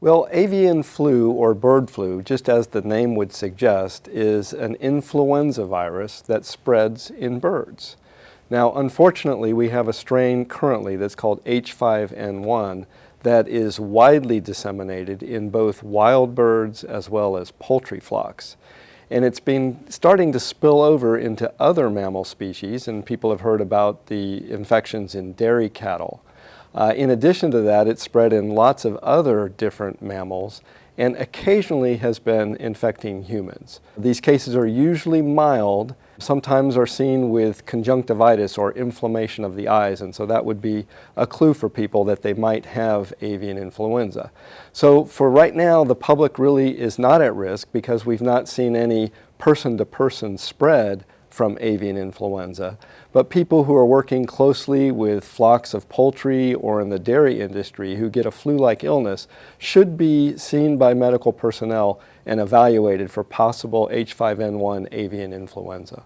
Well, avian flu or bird flu, just as the name would suggest, is an influenza virus that spreads in birds. Now, unfortunately, we have a strain currently that's called H5N1 that is widely disseminated in both wild birds as well as poultry flocks. And it's been starting to spill over into other mammal species, and people have heard about the infections in dairy cattle. In addition to that, it's spread in lots of other different mammals and occasionally has been infecting humans. These cases are usually mild, sometimes are seen with conjunctivitis or inflammation of the eyes, and so that would be a clue for people that they might have avian influenza. So for right now, the public really is not at risk because we've not seen any person-to-person spread from avian influenza, but people who are working closely with flocks of poultry or in the dairy industry who get a flu-like illness should be seen by medical personnel and evaluated for possible H5N1 avian influenza.